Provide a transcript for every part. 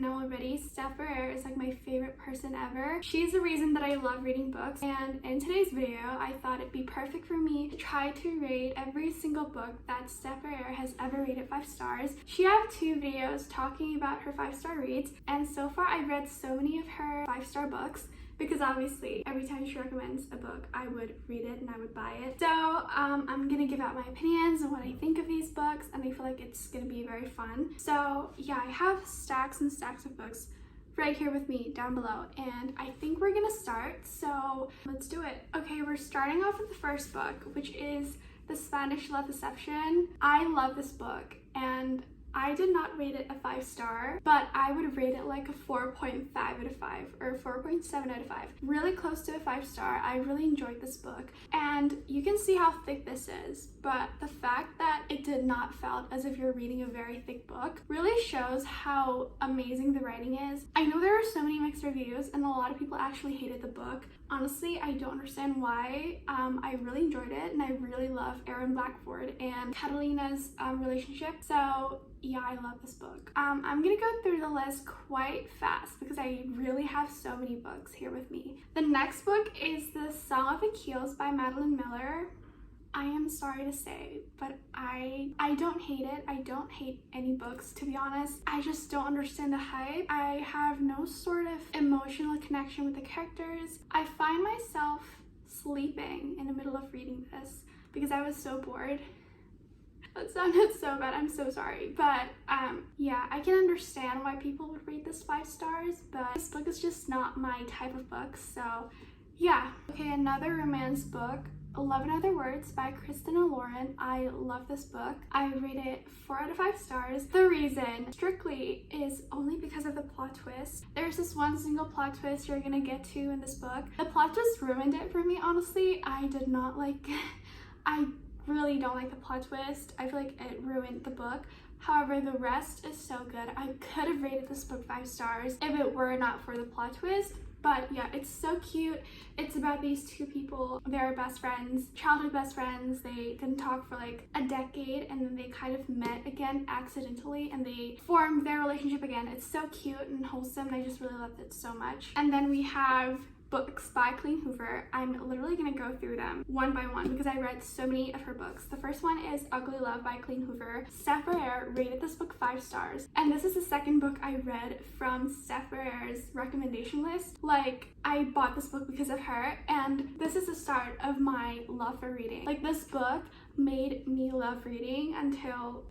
didn't know already, STEPH BOHRER'S is like my favorite person ever. She's the reason that I love reading books, and in today's video I thought it'd be perfect for me to try to rate every single book that STEPH BOHRER'S has ever rated 5 stars. She has 2 videos talking about her 5-star reads, and so far I've read so many of her 5-star books because obviously every time she recommends a book I would read it and I would buy it. So I'm gonna give out my opinions and what I think of these books, and I feel like it's gonna be very fun. So yeah, I have stacks and stacks of books right here with me down below, and I think we're gonna start, so let's do it. Okay, we're starting off with the first book, which is The Spanish Love Deception. I love this book, and I did not rate it a 5-star, but I would rate it like a 4.5 out of 5 or 4.7 out of 5. Really close to a 5-star. I really enjoyed this book, and you can see how thick this is, but the fact that it did not felt as if you're reading a very thick book really shows how amazing the writing is. I know there are so many mixed reviews and a lot of people actually hated the book. Honestly, I don't understand why. I really enjoyed it, and I really love Aaron Blackford and Catalina's relationship. So yeah, I love this book. I'm gonna go through the list quite fast because I really have so many books here with me. The next book is The Song of Achilles by Madeline Miller. I am sorry to say, but I don't hate it. I don't hate any books, to be honest. I just don't understand the hype. I have no sort of emotional connection with the characters. I find myself sleeping in the middle of reading this because I was so bored. That sounded so bad, I'm so sorry. But yeah, I can understand why people would rate this 5 stars, but this book is just not my type of book, so yeah. Okay, another romance book, 11 Other Words by Kristina Lauren. I love this book. I rate it 4 out of 5 stars. The reason, strictly, is only because of the plot twist. There's this one single plot twist you're gonna get to in this book. The plot twist ruined it for me, honestly. I did not like I really don't like the plot twist. I feel like it ruined the book. However, the rest is so good. I could have rated this book 5 stars if it were not for the plot twist. But yeah, it's so cute. It's about these 2 people. They're best friends, childhood best friends. They didn't talk for like a decade, and then they kind of met again accidentally, and they formed their relationship again. It's so cute and wholesome, and I just really loved it so much. And then we have books by Colleen Hoover. I'm literally gonna go through them one by one because I read so many of her books. The first one is Ugly Love by Colleen Hoover. STEPH BOHRER'S rated this book 5 stars, and this is the second book I read from STEPH BOHRER'S recommendation list. Like, I bought this book because of her, and this is the start of my love for reading. Like, this book made me love reading until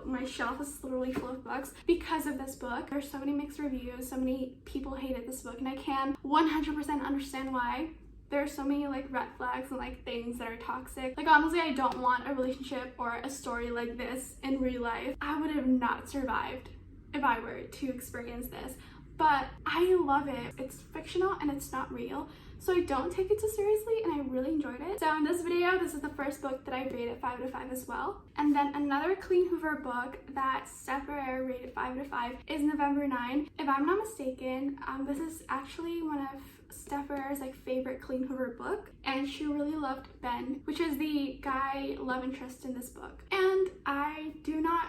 my shelf is literally full of books because of this book. There's so many mixed reviews, so many people hated this book, and I can 100% understand why. There are so many like red flags and like things that are toxic. Like, honestly, I don't want a relationship or a story like this in real life. I would have not survived if I were to experience this, but I love it. It's fictional and it's not real, so I don't take it too seriously, and I really enjoyed it. So in this video, this is the first book that I rated 5 out of 5 as well. And then another Colleen Hoover book that STEPH BOHRER'S rated 5 out of 5 is November 9. If I'm not mistaken, this is actually one of STEPH BOHRER'S like favorite Colleen Hoover book, and she really loved Ben, which is the guy love interest in this book. And I do not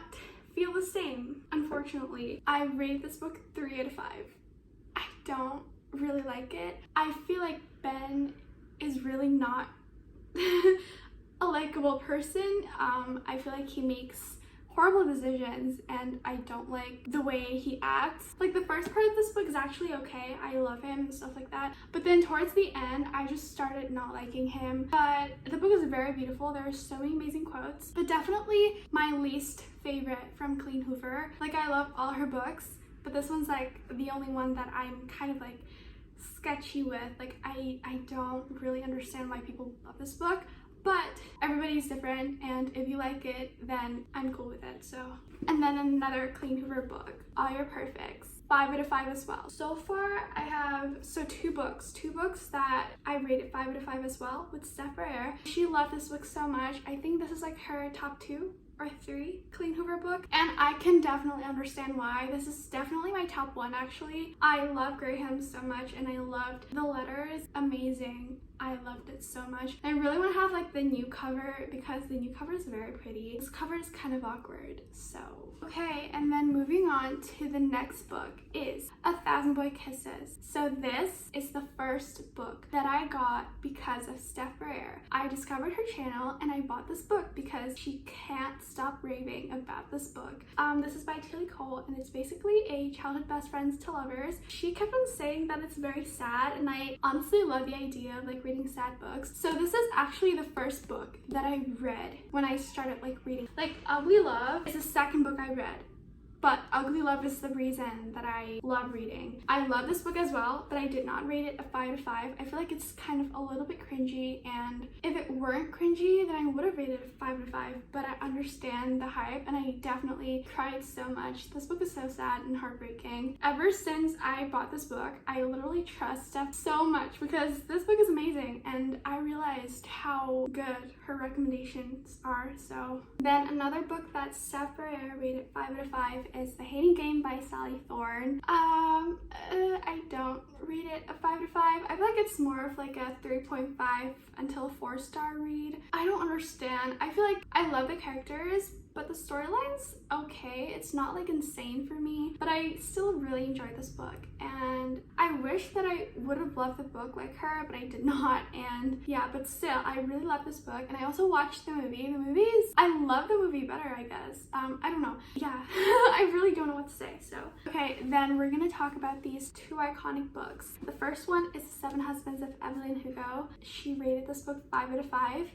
feel the same, unfortunately. I rate this book 3 out of 5. I don't really like it. I feel like Ben is really not a likable person. I feel like he makes horrible decisions, and I don't like the way he acts. Like, the first part of this book is actually okay. I love him and stuff like that, but then towards the end I just started not liking him. But the book is very beautiful. There are so many amazing quotes, but definitely my least favorite from Colleen Hoover. Like, I love all her books, but this one's like the only one that I'm kind of like sketchy with. Like, I don't really understand why people love this book, but everybody's different, and if you like it, then I'm cool with it. So, and then another Colleen Hoover book, All Your Perfects, 5 out of 5 as well. So far I have 2 books that I rated 5 out of 5 as well with STEPH BOHRER'S. She loved this book so much. I think this is like her top 2 or 3 Colleen Hoover book, and I can definitely understand why. This is definitely my top 1 actually. I love Graham so much, and I loved the letters. Amazing. I loved it so much. I really want to have like the new cover because the new cover is very pretty. This cover is kind of awkward, so. Okay, and then moving on to the next book is A Thousand Boy Kisses. So this is the first book that I got because of STEPH BOHRER'S. I discovered her channel and I bought this book because she can't stop raving about this book. This is by Tilly Cole and it's basically a childhood best friends to lovers. She kept on saying that it's very sad and I honestly love the idea of like reading sad books. So this is actually the first book that I read when I started like reading. Like Ugly Love is the second book I read. But Ugly Love is the reason that I love reading. I love this book as well, but I did not rate it a 5 to 5. I feel like it's kind of a little bit cringy, and if it weren't cringy, then I would have rated it a 5 to 5, but I understand the hype, and I definitely cried so much. This book is so sad and heartbreaking. Ever since I bought this book, I literally trust STEPH so much because this book is amazing, and I realized how good her recommendations are. So then another book that STEPH BOHRER'S rated 5 out of 5 is The Hating Game by Sally Thorne. I don't rate it a 5 to 5. I feel like it's more of like a 3.5 until a 4-star read. I don't understand. I feel like I love the characters, but the storyline's okay. It's not like insane for me, but I still really enjoyed this book, and I wish that I would have loved the book like her, but I did not. And yeah, but still, I really love this book, and I also watched the movie. I love the movie better, I guess. I don't know. Yeah, I really don't know what to say. So okay, then we're gonna talk about these two iconic books. The first one is The Seven Husbands of Evelyn Hugo. She rated this book 5 out of 5.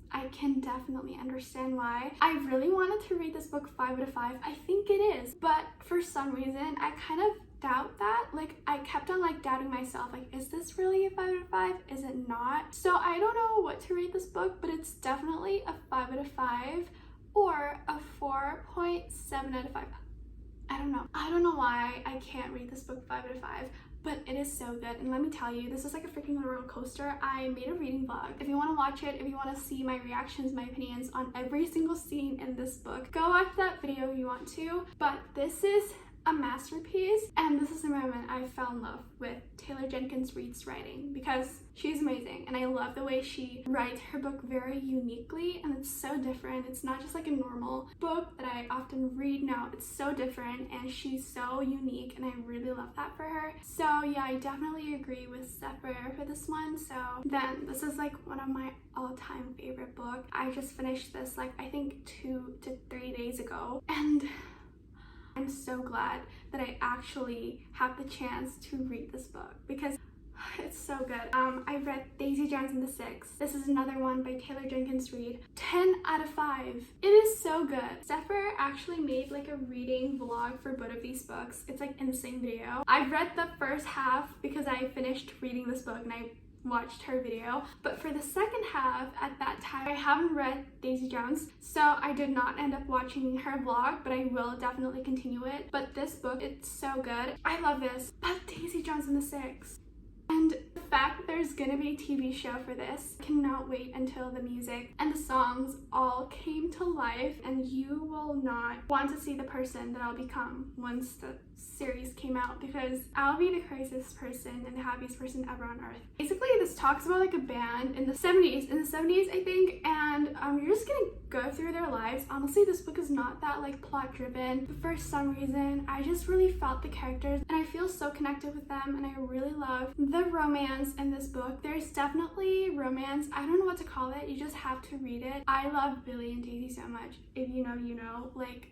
I can definitely understand why. I really wanted to read this book 5 out of 5. I think it is, but for some reason, I kind of doubt that. Like, I kept on like doubting myself, like, is this really a 5 out of 5? Is it not? So I don't know what to rate this book, but it's definitely a 5 out of 5 or a 4.7 out of 5. I don't know why I can't read this book 5 out of 5. But it is so good, and let me tell you, this is like a freaking roller coaster. I made a reading vlog. If you want to watch it, if you want to see my reactions, my opinions on every single scene in this book, go watch that video if you want to. But this is a masterpiece, and this is the moment I fell in love with Taylor Jenkins Reid's writing because she's amazing, and I love the way she writes her book very uniquely, and it's so different. It's not just like a normal book that I often read now. It's so different, and she's so unique, and I really love that for her. So yeah, I definitely agree with STEPH BOHRER'S for this one. So then this is like one of my all-time favorite books. I just finished this like I think 2 to 3 days ago, and I'm so glad that I actually have the chance to read this book because it's so good. I read Daisy Jones and the Six. This is another one by Taylor Jenkins Reid. 10 out of 5. It is so good. STEPH BOHRER'S actually made like a reading vlog for both of these books. It's like in the same video. I read the first half because I finished reading this book and I watched her video, but for the second half at that time I haven't read Daisy Jones, so I did not end up watching her vlog, but I will definitely continue it. But this book, it's so good. I love this. But Daisy Jones and the Six, and the fact that there's gonna be a TV show for this, cannot wait until the music and the songs all came to life, and you will not want to see the person that I'll become once the series came out, because I'll be the craziest person and the happiest person ever on earth. Basically, this talks about like a band in the 70s, I think, and you're just gonna go through their lives. Honestly, this book is not that like plot driven, but for some reason, I just really felt the characters and I feel so connected with them, and I really love the romance in this book. There's definitely romance. I don't know what to call it. You just have to read it. I love Billy and Daisy so much. If you know, you know. Like,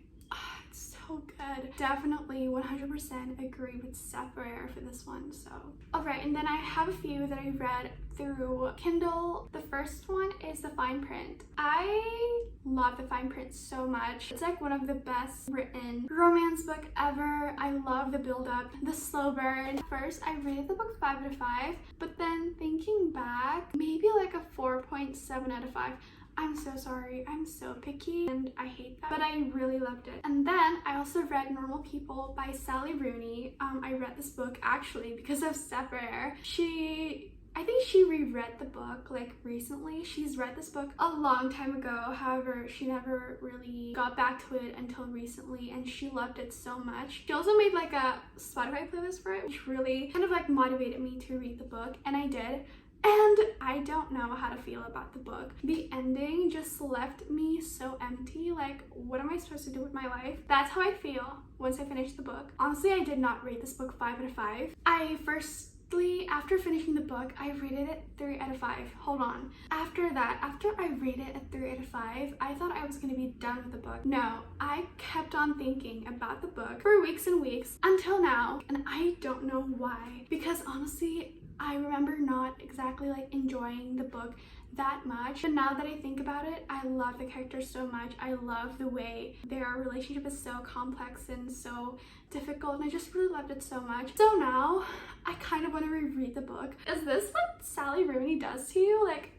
it's so good. Definitely 100% agree with STEPH BOHRER'S for this one. So alright, and then I have a few that I read through Kindle. The first one is The Fine Print. I love The Fine Print so much. It's like one of the best written romance book ever. I love the build up, the slow burn. First, I rated the book 5 out of 5, but then thinking back, maybe like a 4.7 out of 5. I'm so sorry, I'm so picky and I hate that, but I really loved it. And then I also read Normal People by Sally Rooney. I read this book actually because of STEPH BOHRER'S. I think she reread the book like recently. She's read this book a long time ago, however she never really got back to it until recently, and she loved it so much. She also made like a Spotify playlist for it, which really kind of like motivated me to read the book, and I did. and I don't know how to feel about the book. The ending just left me so empty. Like, what am I supposed to do with my life? That's how I feel once I finished the book. Honestly, I did not rate this book 5 out of 5. After finishing the book, I rated it 3 out of 5. Hold on. After I rated it a 3 out of 5, I thought I was gonna be done with the book. No, I kept on thinking about the book for weeks and weeks until now, and I don't know why. Because honestly, I remember not exactly like enjoying the book that much, but now that I think about it, I love the characters so much. I love the way their relationship is so complex and so difficult, and I just really loved it so much. So now I kind of want to reread the book. Is this what Sally Rooney does to you? Like,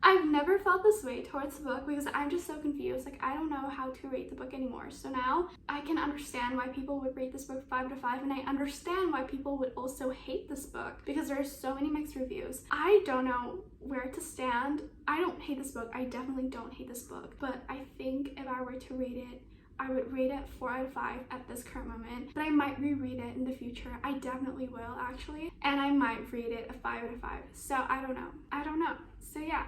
I've never felt this way towards the book because I'm just so confused. Like, I don't know how to rate the book anymore. So now I can understand why people would rate this book 5 out of 5, and I understand why people would also hate this book because there's so many mixed reviews. I don't know where to stand. I don't hate this book. I definitely don't hate this book, but I think if I were to rate it, I would rate it 4 out of 5 at this current moment, but I might reread it in the future. I definitely will, actually, and I might rate it a 5 out of 5. So I don't know. So yeah,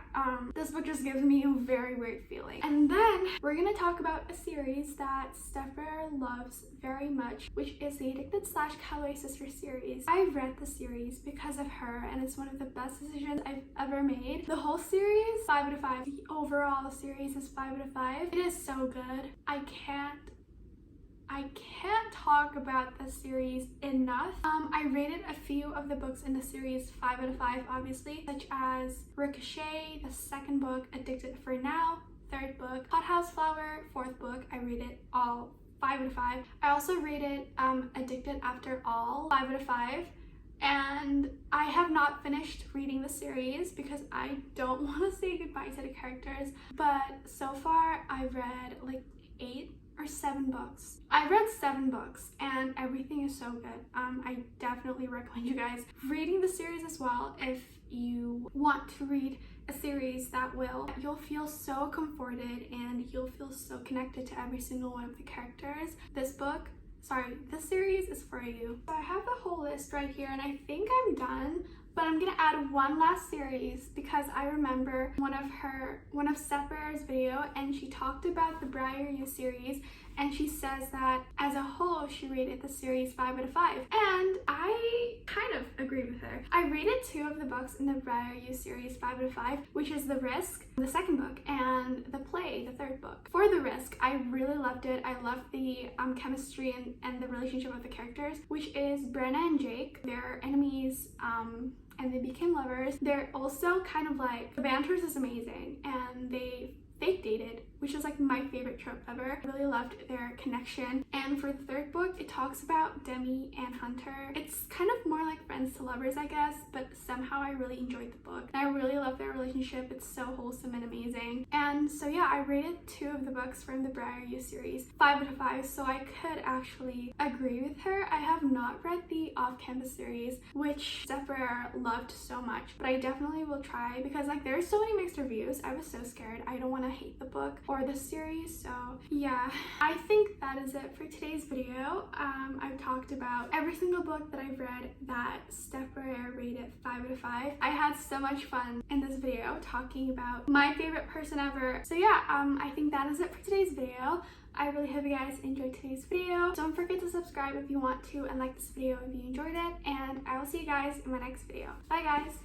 this book just gives me a very weird feeling. And then we're gonna talk about a series that STEPH BOHRER'S loves very much, which is the Addicted / Cowboy Sisters series. I read the series because of her, and it's one of the best decisions I've ever made. The whole series, 5 out of 5. The overall series is 5 out of 5. It is so good. I can't talk about the series enough. I rated a few of the books in the series 5 out of 5, obviously, such as Ricochet, the second book, Addicted for Now, third book, Hothouse Flower, fourth book. I rated all 5 out of 5. I also rated Addicted After All 5 out of 5. And I have not finished reading the series because I don't want to say goodbye to the characters, but so far I've read like 8 or 7 books. I read 7 books and everything is so good. I definitely recommend you guys reading the series as well if you want to read a series that you'll feel so comforted and you'll feel so connected to every single one of the characters. This series is for you. So I have the whole list right here and I think I'm done, but I'm gonna add one last series because I remember one of STEPH BOHRER'S video, and she talked about the vllo series, and she says that as a whole she rated the series 5 out of 5, and I kind of agree with her. I rated 2 of the books in the vllo series 5 out of 5, which is The Risk, the second book, and The Play, the third book. For The Risk, I really loved it. I loved the chemistry and the relationship of the characters, which is Brenna and Jake. They're enemies, and they became lovers. They're also kind of like, the banter is amazing, and they fake dated, which is like my favorite trope ever. I really loved their connection. And for the third book, it talks about Demi and Hunter. It's kind of more like friends to lovers, I guess, but somehow I really enjoyed the book. And I really love their relationship. It's so wholesome and amazing. And so yeah, I rated 2 of the books from the vllo series 5 out of 5, so I could actually agree with her. I have not read the Off-Campus series, which STEPH BOHRER loved so much, but I definitely will try because like there's so many mixed reviews. I was so scared. I don't want to hate the book or the series. So yeah, I think that is it for today's video. I've talked about every single book that I've read that STEPH BOHRER rated 5 out of 5. I had so much fun in this video talking about my favorite person ever. So yeah, I think that is it for today's video. I really hope you guys enjoyed today's video. Don't forget to subscribe if you want to, and like this video if you enjoyed it, and I will see you guys in my next video. Bye guys!